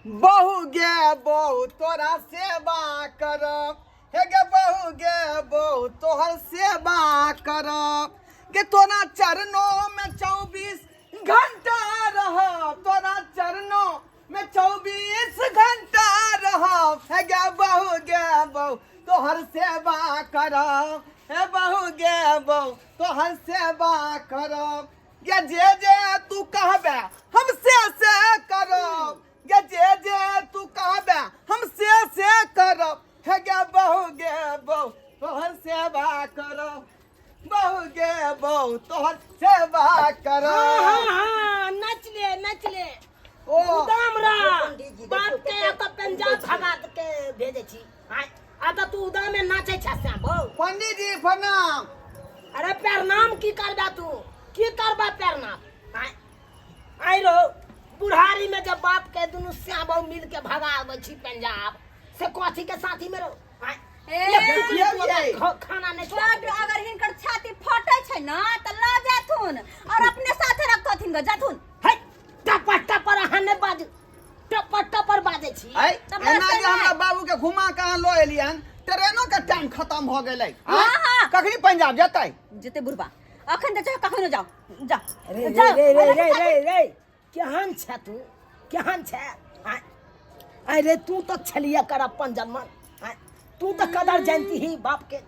बहू गे बहू तोरा सेवा करब, हे गे बहू गे बहू तोहर सेवा करब, के तोरा चरणों में 24 घंटा रहब, तोरा चरणों में 24 घंटा रहब, हे गे बहू तोहर सेवा करब, हे बहू गे बहू तोहर सेवा करब, गे जे तू कहबे हम से करब, जे तू कहबे हम से करब, हे गे बहू तोहर सेवा करब, बहू गे बहू तोहर सेवा करब। हाँ, नच ले ओ उदाम रहा बाप के तो पंजाब भगा के भेजे छी। आता तू उदाम में नाचे छ श्याम बहु। पंडित जी प्रणाम। अरे प्रणाम की करबा तू, की करबा प्रणाम? आई रो बुढ़ारी में जब बाप के दुनु श्याम बहु मिल के भगावे छी पंजाब से कथी के साथी में रो खाना नहीं अगर हिनकर छाती फटे छै ना त ल जाथुन और अपने साथे रखथुन ग जाथुन। है टपर हने बाज टपर बाजे छी। एना जे हमरा बाबू के घुमा कहां लो एलियन, ट्रेनों के टाइम खत्म हो गेलै। हां कखनी पंजाब जतै जते बुढ़बा अखन त कखनो जाओ जा। रे केहन छ तू, केहन छ? अरे तू तो छलिया कर अपन जन्म, तू तो कदर जानती ही बाप के।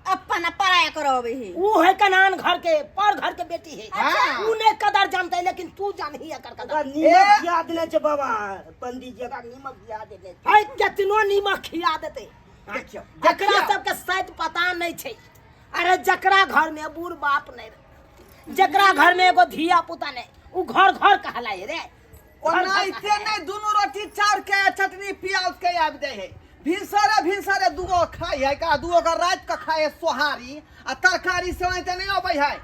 अपन पराया करबे ही वो है कनान घर के पर घर के बेटी है। तू ने कदर जानते लेकिन तू जान ही कर कदर। नीमक याद ने छ बाबा, पंडित जी का नीमक याद ने। है कितनो नीमक खिया देते देखियो जकरा सबके शायद पता नहीं छै। अरे जकरा घर में बूढ़ बाप नहीं, जकरा घर में एगो धिया पुता नहीं, उ घर कहलाए रे। ओना इते नहीं दुनु रोटी चार के चटनी प्याज के आब दे है। भिनसरे दुगो खाई है का, दुगो का रात का खाए सोहारी आ तरकारी से नहीं अबै है।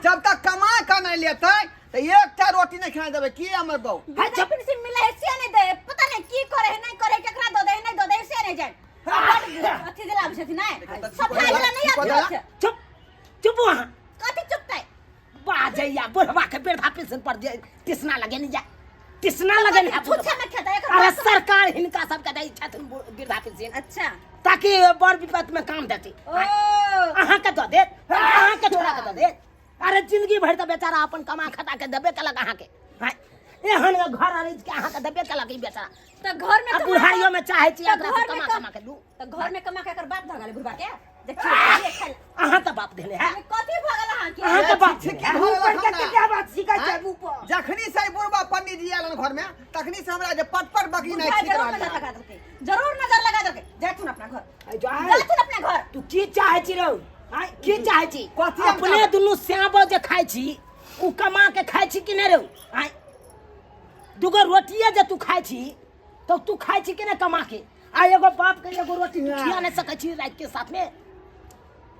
जब तक कमा के नहीं लेते तो एकटा रोटी नहीं खाए देबे की हमर बहू। जब पेंशन मिले है से नहीं दे, पता नहीं की करे है नहीं करे, केकरा दो दे नहीं दो दे से नहीं जाए। अथी दिला छथि नहीं सब खाए दिला नहीं आछे। चुप वहां कथी चुपतै बाजैया बुढ़वा के बेरधा पेंशन पर तिसना लगे नहीं जा, तिसना लगे नहीं। छुच्छा में खेता है। अरे सरकार हिनका सबके दै छथिन वृद्धा पेंशन, अच्छा ताकि बड़ विपत में काम देती। ओ अहाँ के दो दे, अहाँ के छोड़ा के दो दे। अरे जिंदगी भर तो बेचारा अपन कमा खटा के देबे कलक अहाँ के। एहन घर अरिज के अहाँ के देबे कलक ई बेचारा। त घर में बुढ़ारियों में चाहे छी एकरा से कमा के दू। त घर में कमा के कर बात भगले बुढ़बा के देखिए। अहाँ तो बाप देले है, कथी भगल अहाँ के? अहाँ तो बाप ऊपर के क्या बात सिखा छै ऊपर। जखनी से बुढ़बा पंडित जी आलन घर में तखनी से हमरा जे पटपर बकी नहीं ठीक जरूर रहल। नजर लगा देलकै, जरूर नजर लगा देलकै। जाथुन अपना घर, जाए जाथुन अपना घर। तू की चाहे छी रो? की चाहे छी? कथी अपने दुनु श्याबो जे खाइ छी उ कमा के खाइ छी कि नहीं रो? दुगो रोटिए जे तू खाइ छी तो तू खाइ छी कि नहीं कमा के? आ एगो बाप के एगो रोटी खिया नहीं सकै छी रात के साथ में,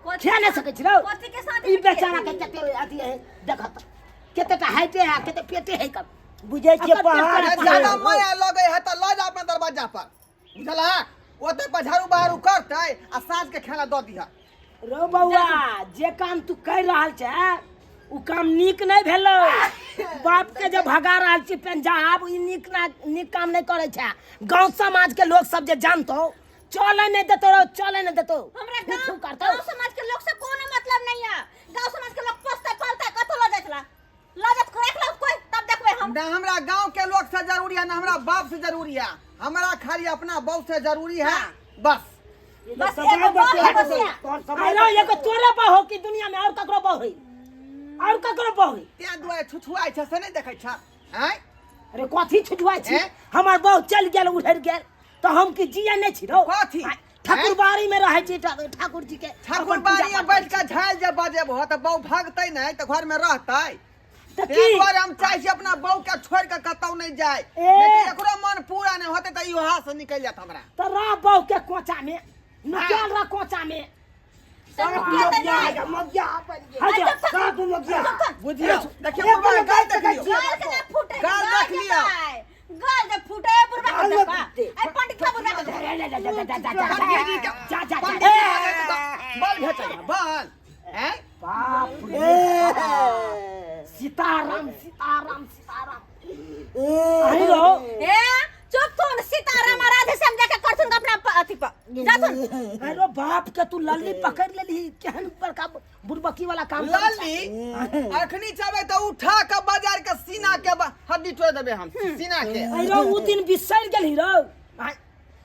खिया नहीं सकै छी रो? कथी के साथ ई बेचारा के कते अथी है देखत, कते हाइटे है कते पेटे है कब बुझे छिए पहाड़ ज्यादा माया लगे है तो ल जा अपना दरवाजा पर, बुझला? ओते पर झाड़ू बहारू करतै आ साँझ के खाना द दिहा। रो बउआ जे काम तू कर रहल छ उ काम नीक नहीं भेलो। बाप के जब भगा रहल छी पंजाब, ई नीक काम नहीं करे छ। गांव समाज के लोग सब जे जानतो चले नहीं देतो, चले नहीं देतो। हमरा कुछू करतो गांव समाज के लोग से कोनो मतलब नहीं है। गांव समाज के लोग पोसते पालते कतो ल जातला लागत रख लो कोई, तब देखबे हम। ना हमरा गांव के लोग से जरूरी है, ना हमरा बाप से जरूरी है। हमरा खाली अपना बहू से जरूरी है बस। बस एगो बात है बसिया। हेलो ये को तोरे बहू की दुनिया में और ककरो बहू है, और ककरो बहू है? त्या दुआरे छुछुआइ छ से नहीं देखै छ? हैं अरे कथी छुटवा छी? हमर बहू चल गेल उधर गेल तो हम की जिया नहीं छी रो? कथी? ठाकुरबाड़ी में रहे छी ठाकुर जी के। ठाकुर बाड़ी में बैठ के झाल जब बजेबो त बहू भागतै नहीं तो घर में रहतै। तो ते की दुआरे हम चाहे छी अपना बहू के छोड़ के कतौ नहीं जाए। ए। नहीं तो एकरो मन पूरा नहीं होते तो इहो हाथ से निकल जात हमरा। तो रह बहू के कोचा में निकल रह कोचा में। मगिया अपन हट साथ मगिया बुझियो देखियो बुढ़बा गाल देख लियो, गाल के ना फूटे, गाल देख लियो। गाल दे फूटे बुढ़बा के देखा। ए पंडित का बुढ़बा के जा जा बल भेटै बल हैं बाप रे सीताराम सीताराम सीताराम। आई रो ए चुप थोन अरे बाप के तू लल्ली पकड़ लेली केहन बड़का बुड़बकी वाला काम लाली अखनी चाहे तो उठा के बाजार के सीना के हड्डी तोड़ देबे हम सीना के। अरे उ दिन बिसर गेली रो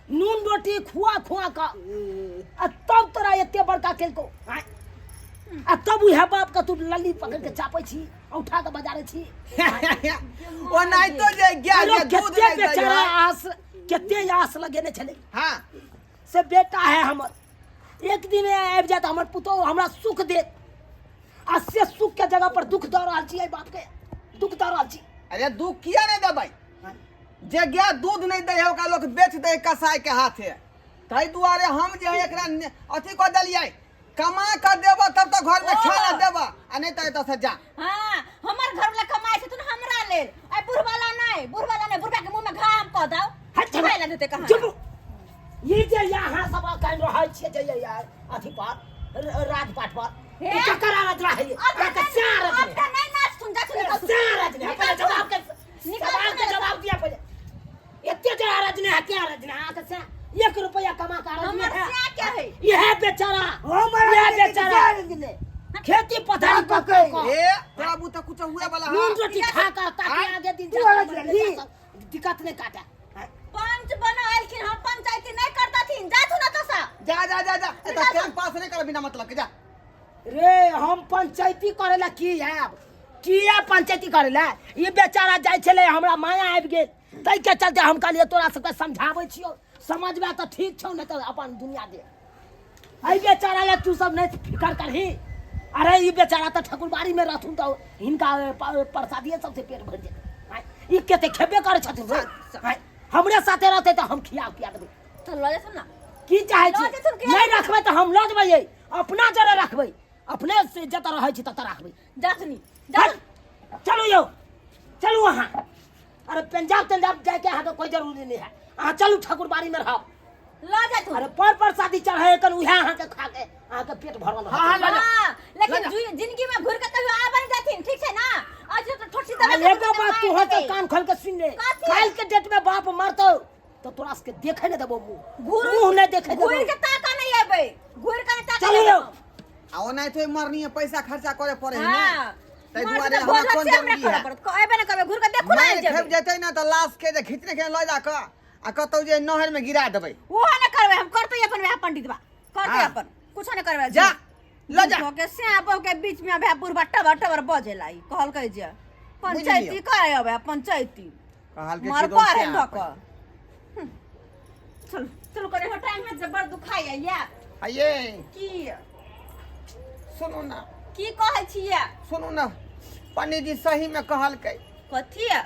नून रोटी खुआ खुआ का आ तब तोरा एते बड़का केलको आ तब उहे बाप का तू लल्ली पकड़ के चापै छी उठा के बाजारे छी। ओ नहीं तो जे गया अरे जे दूध केते नहीं बेचारा दे। आस केते आस लगेने छले हां से बेटा है हमर एक दिन आबि जात हमर पुतो हमरा सुख दे आ से सुख के जगह पर दुख दऽ रहल छी बाप के दुख दऽ रहल छी। अरे दूध किया नहीं देबै जे गया दूध नहीं दे है ओका लोग बेच दे कसाई के हाथे तै दुआरे हम जे है एकरा अथी क देलियै कमा के देबो तब तो घर में खाना देबो आ नहीं तो से जा। हां हमर घर वाला कमाई से तू हमरा ले आ बुढ़वाला नहीं बुढ़वा के मुंह में घाम क दाओ हट खाइ ला देते कहां चुप ये जे यहाँ सब कान रहै छियै जे यार अथी पर राजपाट पर हे? चक्कर आवत रहै एक सार अब त नहीं नाच सुन जा सुन सार ने पहले जवाब के निकाल सवाल के जवाब दिया पहले एते जे आरज ने क्या आरज ने आके से 1 रुपया कमा के आरज हमर है क्या क्या है यह बेचारा यह बेचारा खेती पथारी पके ए बाबू तो कुछ हुए वाला नून रोटी खा कर ताकि आगे दिन जा दिक्कत नहीं काटा पंच बनाएल कि हम पंचायती नहीं करता थी जा तू ना तो सा जा जा जा जा एता टाइम पास नहीं कर बिना मतलब के जा। रे हम पंचायती करेला की आब किया पंचायती करेला ये बेचारा जाय छले हमरा माया आबि गेल तै के चलते हम कहलिए तोरा सबके समझाबै छियो समझबा त ठीक छौ नहीं तो अपन दुनिया दे आई बेचारा ले तू सब नहीं फिकर करही अरे ये बेचारा त ठकुरबाड़ी में रहथुन तो हिनका प्रसादिए सबसे पेट भर जाए ई केते खेबे करे छथिन रे हमरे साथे रहते तो हम खिया पिया देबै तो लो जा सुन ना की चाहे छी लऽ जेथुन के? नहीं रखबै तो हम लऽ जेबै अपना जरे रखबै अपने से जत रहै छी तत रखबै जा सुनी जा हट, चलो यो चलू वहाँ अरे पंजाब जाए के यहाँ तो कोई जरूरी नहीं है अहाँ चलू ठाकुरबाड़ी में रहो लो जा तू अरे पर शादी चढ़े कन उहे अहाँ के खा के अहाँ के पेट भरल हाँ, हाँ, रहत। हां लेकिन जिंदगी में घुर के कहियो आ बन जाथिन ठीक है ना आज तो ठोठी आ, दबा एगो बात तू हो तो कान खोल के सुन ले कथी? काल के डेट में बाप मरतो तो तोरा के देखे नहीं देबो मुंह नहीं देखे घुर देबो के ताका नहीं आबे घुर के ताका चलो यो आ ओ नहीं तो मरनी है पैसा खर्चा करे पड़े है हां ना तै दुआरे हमरा कोन जरूरी है एबे ना करबे घुर के देखो ना नहीं खेप जेतै ना तो लाश के जे खींचने के ल जा के आ कतौ जे नहर में गिरा देबै वो ना करबे हम करते अपन वह पंडित बा करते हाँ। अपन कुछ ना करबे जा ल जा के स्यापो के बीच में भे बुरबा टबर बजेला ई कहल कह जे पंचायती करे अबे पंचायती कहल के मार किदो पार से है आप। धक चल चलो करे हो टाइम में जबर दुखाई है यार आइए की सुनो ना की कहै छियै सुनो ना पंडित जी सही में कहल के कथी है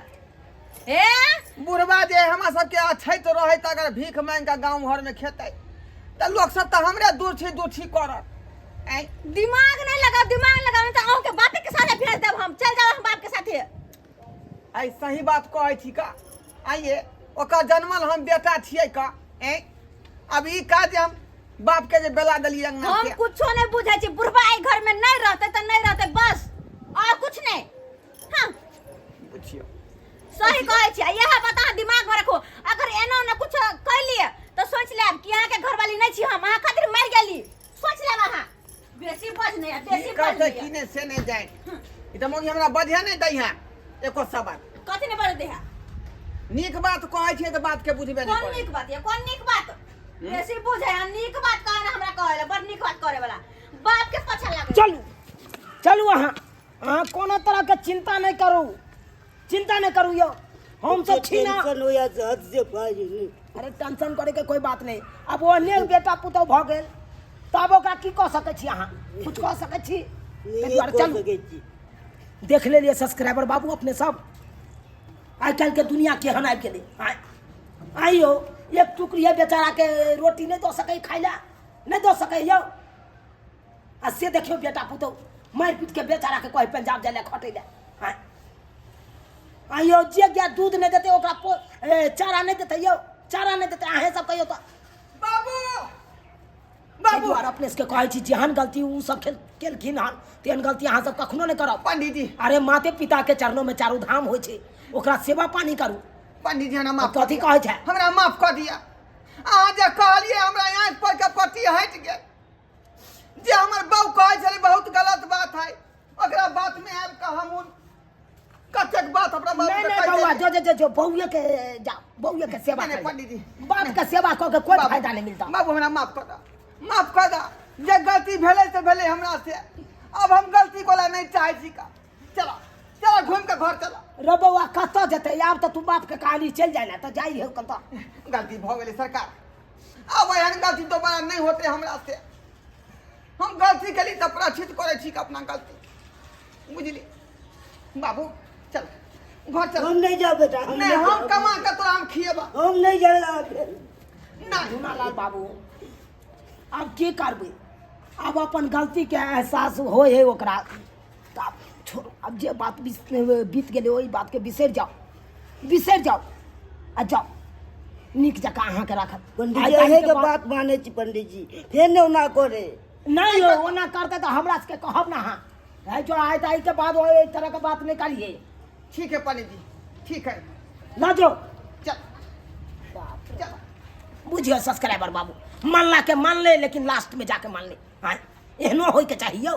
ए बुढ़वा जे हमरा सबके अछैत रहे त अगर भीख मांग के गांव घर में खेतै त लोग सब त हमरे दूर छी करत ऐ दिमाग नहीं लगा नहीं तो आहू के बापे के साथे भेज देब हम चल जाओ हम बाप के साथे ऐ सही बात कहै छी का आइए ओकर जन्मल हम बेटा छियै का ऐ अब ई काज हम बाप के जे बेला दली अंगना हम के कुछो नहीं बुझै छी बुढ़वा आई घर में नहीं रहते तो नहीं रहते बस और कुछ नहीं हां बुझियो सही कहै छी यह बता दिमाग में रखो अगर एनो न कुछ कह लिए तो सोच लेब कि यहाँ के घर वाली नहीं छी हम अहाँ खातिर मर गेली सोच लेब अहाँ बेसी बज नहीं है बेसी बज कहते नहीं किने से नहीं जाए ई त मोगी हमरा बजे नहीं दै है एको सवाल कथी नहीं बज दे है नीक बात कहै छियै त बात के बुझबे नहीं कौन करै नीक बात है कौन नीक बात बेसी बुझे हम नीक बात कहना हमरा कहले बड़ नीक बात करे वाला बाप के पाछा लागे चलू अहाँ कोनो तरह के चिंता नहीं करू यो हम सब छी ना टेंशन होया हद से बाजी नहीं अरे टेंशन करे के कोई बात नहीं अब वो ने बेटा पुतौ भ गेल तब ओकरा की कह सकै छी अहाँ कुछ कह सकै छी ताहि दुआरे चलू देख लेलिए सब्सक्राइबर बाबू अपने सब आई काल के दुनिया केहन आबि गेलै आइयो एक टुकड़ी बेचारा के रोटी नहीं दो सकै खाइ ला नहीं दो सकै यौ आ से देखियो बेटा पुतौ मारि पीट के बेचारा के कहे पंजाब जाए खटै ले आइयो जे गया दूध नहीं देते ओकरा चारा नहीं देते यौ चारा नहीं देते अहें सब कहियो तो बाबू बाबू और अपने से कहे छी जेहन गलती उ सब केलखिन हन तेहन गलती अहाँ सब कखनो नहीं करब पंडित जी अरे माते पिता के चरणों में चारू धाम होइ छै ओकरा सेवा पानी करू पंडित जी हमरा माफ कथी कहै छै हमरा माफ कर दिया अहाँ जे कहलिए हमरा आँखि पर के पट्टी हटि गेल जे हमर बहू कहै छलै बहुत गलत बात है ओकरा बात में आबि कऽ हम कतेक बात हमरा बात नहीं नहीं बउआ जो बउए के जा बउए के सेवा नहीं, कर पंडित जी, बाप के सेवा क के कोई बाबू, फायदा नहीं मिलता बाबू हमरा माफ कर दा जे गलती भेलै से भेलै हमरा से अब हम गलती कोला नहीं चाहै छी का चला चला घूम के घर चला रे बउआ कतऽ जेतै आब तऽ तू बाप के कहानी चल जाए ना तऽ जाई है कतऽ गलती भ गेलै सरकार अब एहन गलती दोबारा नहीं होते हमरा से हम गलती केली तऽ प्रायश्चित करै छी कि अपना गलती बुझली बाबू चल घर चल हम नहीं जाओ बेटा नहीं हम कमा के तोरा हम खिएबा हम नहीं जाए नहीं झूलालाल बाबू अब की करबै अब अपन गलती के एहसास होय है ओकरा तऽ आब छोड़ो अब जे बात बीत गेलै ओहि बात के बिसरि जाओ आ जाओ नीक जकाँ अहाँके राखत पंडित जी अहे के बात माने छी पंडित जी फेर ने ओना करे नहीं हो ओना करते तो हमरा सबके कहब ना हाँ है जो आए ताई के बाद इस तरह का बात नहीं करिए ठीक है पंडित जी ठीक है ना जो चल चल बुझियो सब्सक्राइबर बाबू मानला के मान ले लेकिन लास्ट में जाके मान ले हाँ एहनो होय के चाहिए